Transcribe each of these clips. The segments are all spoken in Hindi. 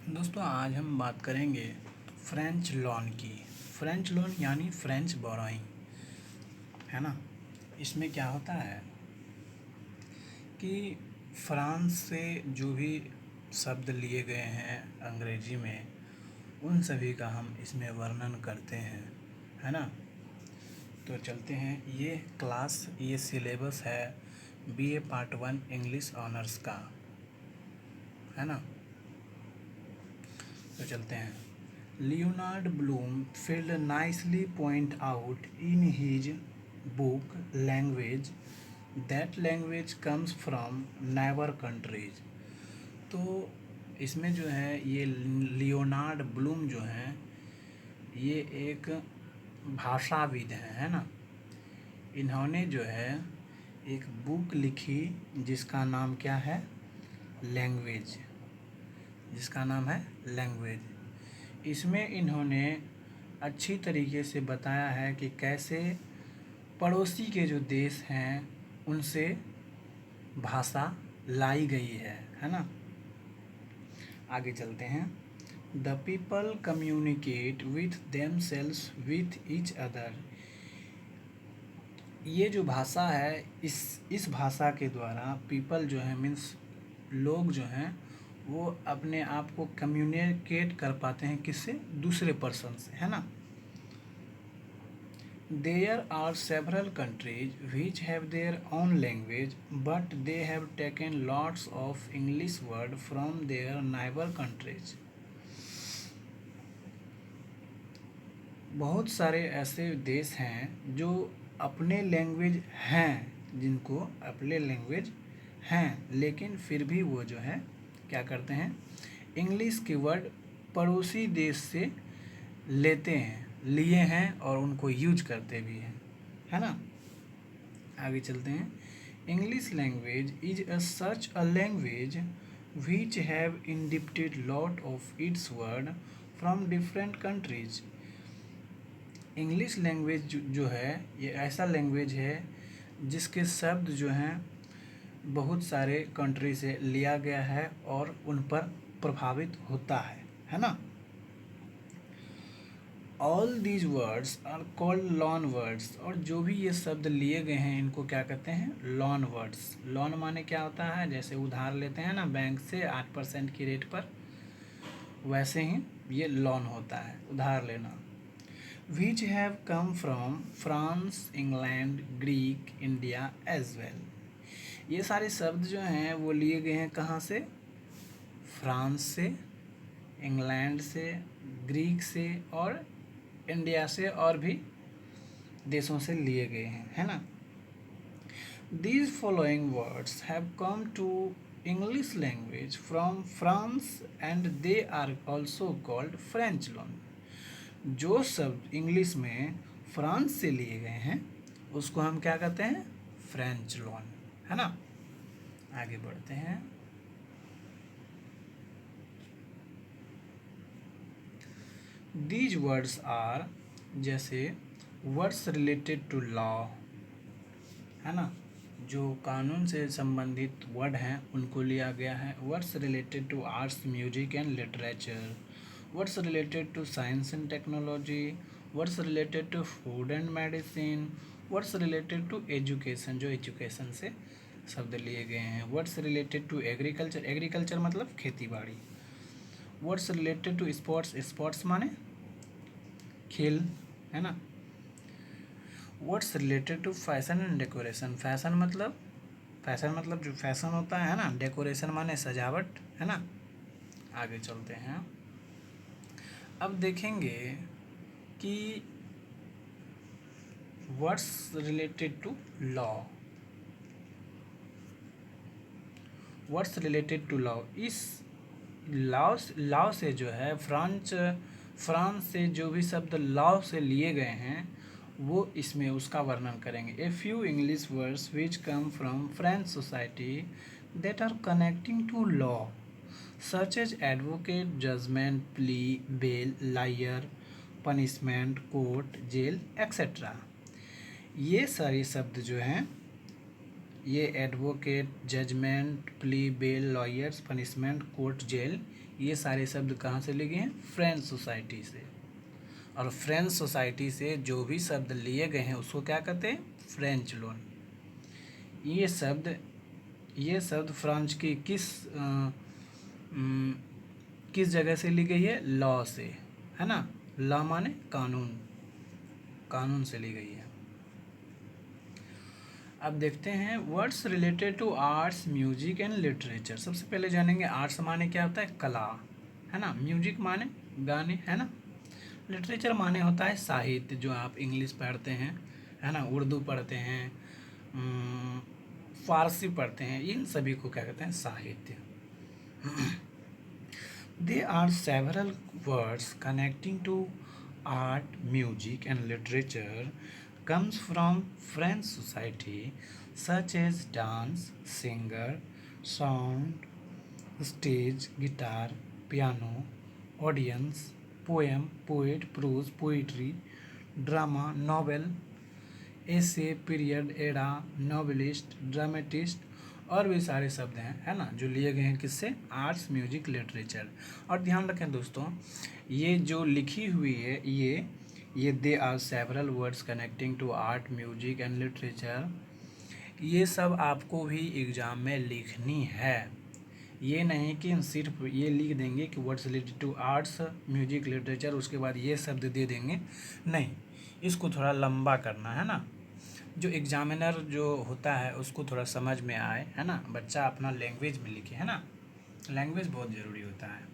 दोस्तों आज हम बात करेंगे फ्रेंच लोन की। फ्रेंच लोन यानी फ्रेंच बोरोइंग, है ना। इसमें क्या होता है कि फ्रांस से जो भी शब्द लिए गए हैं अंग्रेजी में, उन सभी का हम इसमें वर्णन करते हैं, है ना। तो चलते हैं, ये सिलेबस है बीए पार्ट 1 इंग्लिश ऑनर्स का, है ना। तो चलते हैं। Leonard Bloomfield nicely point out in his book Language that language comes from neighbor countries। तो इसमें जो है ये लियोनार्ड ब्लूम जो हैं, ये एक भाषाविद हैं, है ना। इन्होंने जो है एक बुक लिखी जिसका नाम क्या है, लैंग्वेज, जिसका नाम है लैंग्वेज। इसमें इन्होंने अच्छी तरीके से बताया है कि कैसे पड़ोसी के जो देश हैं उनसे भाषा लाई गई है ना। आगे चलते हैं। The people communicate with them sales with each other. ये जो भाषा है, इस भाषा के द्वारा पीपल जो है मीन्स लोग जो हैं वो अपने आप को कम्युनिकेट कर पाते हैं, किससे, दूसरे पर्सन से, है ना। There are several countries which have their own language, but they have taken lots of English word from their neighbor countries। बहुत सारे ऐसे देश हैं जो अपने लैंग्वेज हैं, जिनको अपने लैंग्वेज हैं, लेकिन फिर भी वो जो है क्या करते हैं, इंग्लिश के वर्ड पड़ोसी देश से लेते हैं, लिए हैं और उनको यूज करते भी हैं, है ना। आगे चलते हैं। English language is a such a language which have indebted lot of its word from different countries. English language जो है ये ऐसा लैंग्वेज है जिसके शब्द जो हैं बहुत सारे कंट्री से लिया गया है और उन पर प्रभावित होता है ना। All these words are called loan words. और जो भी ये शब्द लिए गए हैं इनको क्या कहते हैं, लॉन वर्ड्स। लॉन माने क्या होता है, जैसे उधार लेते हैं ना बैंक से 8% की रेट पर, वैसे ही ये लॉन होता है, उधार लेना। Which have come from France, England, Greek, India as well. ये सारे शब्द जो हैं वो लिए गए हैं कहाँ से, फ्रांस से, इंग्लैंड से, ग्रीक से और इंडिया से, और भी देशों से लिए गए हैं, है ना। These following words have come to English language from France and they are also called French loan. जो शब्द इंग्लिश में फ्रांस से लिए गए हैं उसको हम क्या कहते हैं, फ्रेंच लोन, है ना। आगे बढ़ते हैं। दीज वर्ड्स आर, जैसे वर्ड्स रिलेटेड टू लॉ, है ना, जो कानून से संबंधित वर्ड हैं उनको लिया गया है। Words related to arts, music and literature, words related to science and technology, words related to food and medicine, words related to education, जो एजुकेशन से शब्द लिए गए हैं। Words related to agriculture, agriculture मतलब खेती बाड़ी। Words related to sports, sports माने खेल, है ना। Words related to fashion and decoration, fashion मतलब जो फैशन होता है ना, डेकोरेशन माने सजावट, है ना। आगे चलते हैं। अब देखेंगे कि words related to law, words related to law, इस लॉ से जो है फ्रांस से जो भी शब्द लॉ से लिए गए हैं वो इसमें उसका वर्णन करेंगे। A few English words which come from French society that are connecting to law such as advocate, judgment, plea, bail, liar, punishment, court, jail etcetera. ये सारे शब्द जो हैं, ये advocate, judgment, plea, bail, lawyers, punishment, court, jail, ये सारे शब्द कहाँ से लिए गए हैं? फ्रेंच सोसाइटी से। और फ्रेंच सोसाइटी से जो भी शब्द लिए गए हैं उसको क्या कहते हैं? French loan. ये शब्द फ्रांस की किस जगह से ली गई है? लॉ से, है ना। लॉ माने कानून, कानून से ली गई है। अब देखते हैं words related to arts, music and literature. सबसे पहले जानेंगे आर्ट्स माने क्या होता है? कला, है ना। म्यूजिक माने गाने, है ना। लिटरेचर माने होता है साहित्य, जो आप इंग्लिश पढ़ते हैं, है ना, उर्दू पढ़ते हैं, फारसी पढ़ते हैं, इन सभी को क्या कहते हैं? साहित्य। There are several words connecting to art, music, and literature comes from French society, such as dance, singer, sound, stage, guitar, piano, audience, poem, poet, prose, poetry, drama, novel, ऐसे, पीरियड, एरा, नॉवेलिस्ट, ड्रामेटिस्ट और भी सारे शब्द हैं, है ना, जो लिए गए हैं किससे? Arts, music, literature. और ध्यान रखें दोस्तों, ये जो लिखी हुई है ये there are several words connecting to art, music and literature, ये सब आपको भी एग्ज़ाम में लिखनी है। ये नहीं कि सिर्फ ये लिख देंगे कि words related to arts, music, literature, उसके बाद ये शब्द दे देंगे, नहीं, इसको थोड़ा लंबा करना है ना, जो एग्जामिनर जो होता है उसको थोड़ा समझ में आए, है ना। बच्चा अपना लैंग्वेज में लिखे, है ना, लैंग्वेज बहुत ज़रूरी होता है।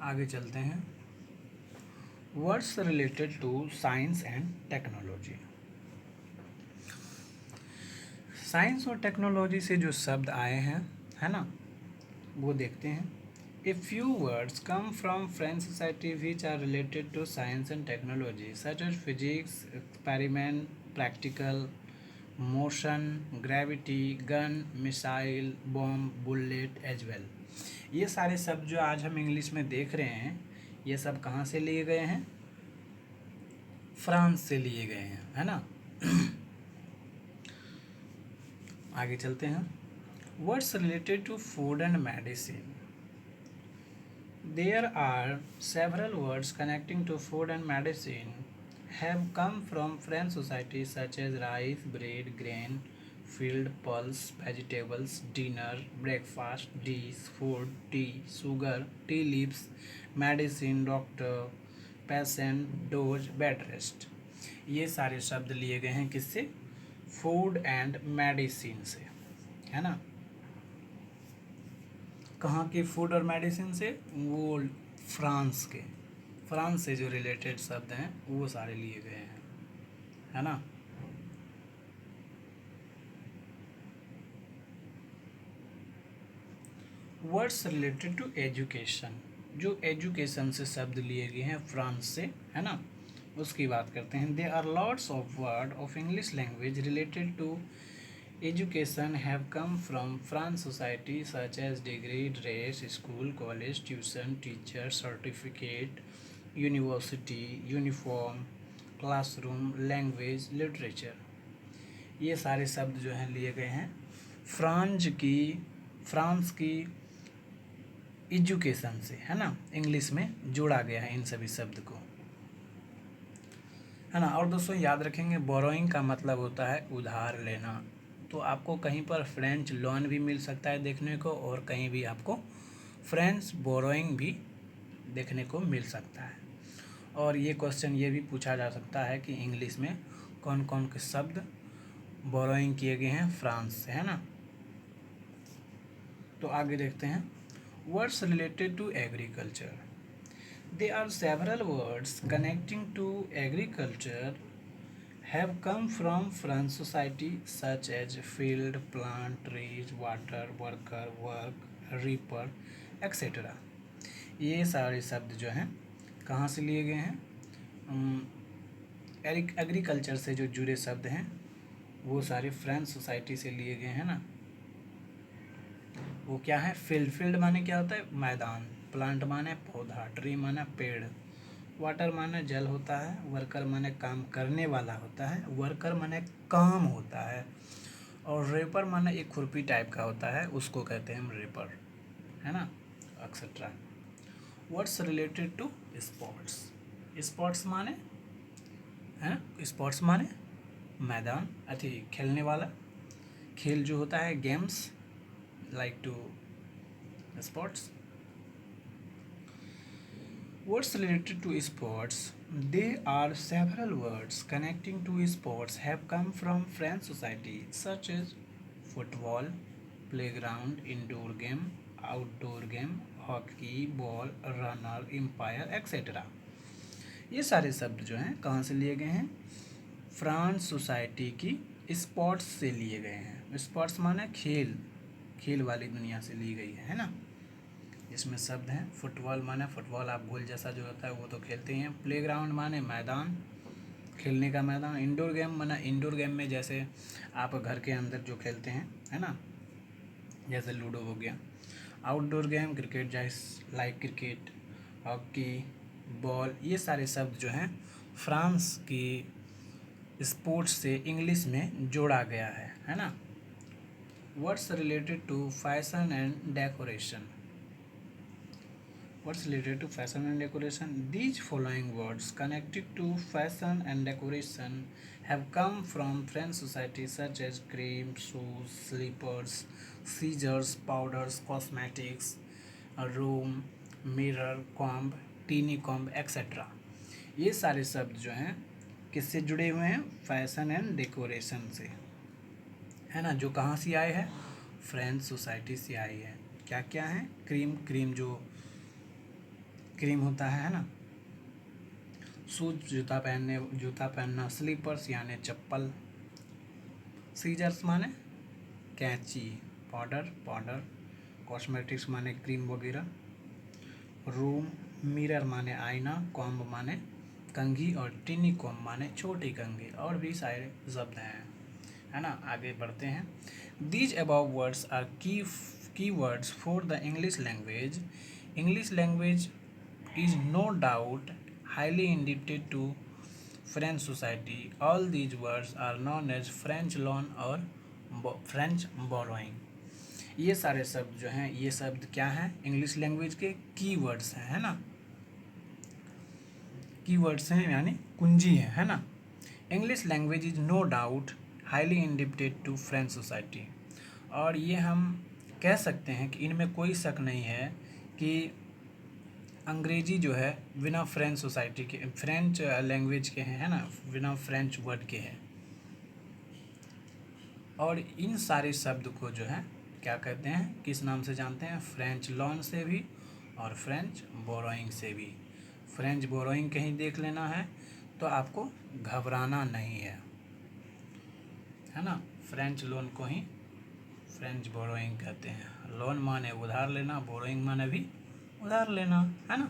आगे चलते हैं, words related to science and technology. Science और टेक्नोलॉजी से जो शब्द आए हैं, है ना, वो देखते हैं। A few words come from French society which are related to science and technology, such as physics, experiment, practical, motion, gravity, gun, missile, bomb, bullet as well. ये सारे शब्द जो आज हम इंग्लिश में देख रहे हैं, ये सब कहाँ से लिए गए हैं? फ्रांस से लिए गए हैं, है ना। आगे चलते हैं, words related to food and medicine. There are several words connecting to food and medicine have come from French society, such as rice, bread, grain, field, pulse, vegetables, dinner, breakfast, dish, food, tea, sugar, tea leaves, medicine, doctor, patient, dose, bed rest. ये सारे शब्द लिए गए हैं किससे? फूड एंड मेडिसिन से, है ना। कहाँ के फूड और मेडिसिन से? वो फ्रांस के, फ्रांस से जो रिलेटेड शब्द हैं वो सारे लिए गए हैं, है ना। वर्ड्स रिलेटेड टू एजुकेशन, जो एजुकेशन से शब्द लिए गए हैं फ्रांस से, है ना, उसकी बात करते हैं। There are lots of word of English language related to education have come from French society, such as degree, dress, school, college, tuition, teacher, certificate, university, uniform, classroom, language, literature. ये सारे शब्द जो हैं लिए गए हैं फ्रांस की एजुकेशन से, है ना, इंग्लिश में जोड़ा गया है इन सभी शब्द को, है ना। और दोस्तों याद रखेंगे, बोरोइंग का मतलब होता है उधार लेना। तो आपको कहीं पर फ्रेंच लोन भी मिल सकता है देखने को, और कहीं भी आपको फ्रेंच बोरोइंग भी देखने को मिल सकता है। और ये क्वेश्चन ये भी पूछा जा सकता है कि इंग्लिश में कौन कौन के शब्द बोरोइंग किए गए हैं फ्रांस से, है ना। तो आगे देखते हैं, words related to agriculture. There are several words connecting to agriculture have come from French society, such as field, plant, trees, water, worker, work, reaper, etc. ये सारे शब्द जो हैं कहाँ से लिए गए हैं? एग्रीकल्चर से जो जुड़े शब्द हैं वो सारे फ्रेंच सोसाइटी से लिए गए हैं ना। वो क्या है? फील्ड, फील्ड माने क्या होता है? मैदान, प्लांट माने पौधा, ट्री माने पेड़, वाटर माने जल होता है, वर्कर माने काम करने वाला होता है, वर्कर माने काम होता है, और रेपर माने एक खुरपी टाइप का होता है, उसको कहते हैं हम रेपर, है ना, etcetera. Words related to sports, sports माने है, स्पोर्ट्स माने मैदान, अति खेलने वाला, खेल जो होता है games, like to sports. Words related to sports. There are several words connecting to sports have come from French society, such as football, playground, indoor game, outdoor game, hockey, ball, runner, empire, etc. ये सारे शब्द जो हैं कहाँ से लिए गए हैं? फ्रांस सोसाइटी की स्पोर्ट्स से लिए गए हैं। स्पोर्ट्स माने खेल, खेल वाली दुनिया से ली गई है ना। इसमें शब्द हैं फुटबॉल माने फुटबॉल, आप गोल जैसा जो होता है वो तो खेलते हैं। प्लेग्राउंड माने मैदान, खेलने का मैदान। इंडोर गेम माना इंडोर गेम में जैसे आप घर के अंदर जो खेलते हैं, है ना, जैसे लूडो हो गया। आउटडोर गेम क्रिकेट, जैसे लाइक क्रिकेट, हॉकी, बॉल, ये सारे शब्द जो हैं फ्रांस की स्पोर्ट्स से इंग्लिश में जोड़ा गया है ना। Words related to fashion and decoration. What's related to fashion and decoration? These following words connected to fashion and decoration have come from French society, such as cream, shoes, slippers, scissors, powders, cosmetics, a room, mirror, comb, teeny comb, etc. ये सारे शब्द जो हैं किससे जुड़े हुए हैं? फैशन एंड डेकोरेशन से, है ना, जो कहाँ से आए हैं? फ्रेंच सोसाइटी से आई है। क्या क्या है? क्रीम, क्रीम जो क्रीम होता है ना। शूज, जूता पहनना। स्लीपर्स यानी चप्पल। सीजर्स माने कैंची। पाउडर। कॉस्मेटिक्स माने क्रीम वगैरह। रूम, मिरर माने आईना। कॉम्ब माने कंघी, और टिनी कॉम्ब माने छोटी कंघी, और भी सारे शब्द हैं, है ना। आगे बढ़ते हैं। दीज अबव वर्ड्स आर की words for the English language. English language is no doubt highly indebted to French society. All these words are known as French loan और French borrowing. ये सारे शब्द जो हैं, ये शब्द क्या हैं? इंग्लिश लैंग्वेज के की वर्ड्स हैं, है ना। की वर्ड्स हैं यानी कुंजी है ना। English language is no doubt highly indebted to French society. और ये हम कह सकते हैं कि इनमें कोई शक नहीं है कि अंग्रेजी जो है बिना फ्रेंच सोसाइटी के, फ्रेंच लैंग्वेज के हैं, है ना, बिना फ्रेंच वर्ड के हैं। और इन सारे शब्द को जो है क्या कहते हैं, किस नाम से जानते हैं? फ्रेंच लोन से भी और फ्रेंच बोरोइंग से भी। फ्रेंच बोरोइंग कहीं देख लेना है तो आपको घबराना नहीं है ना। फ्रेंच लोन को ही फ्रेंच बोरोइंग कहते हैं। लोन माने उधार लेना, बोरोइंग माने भी उधार लेना, है ना।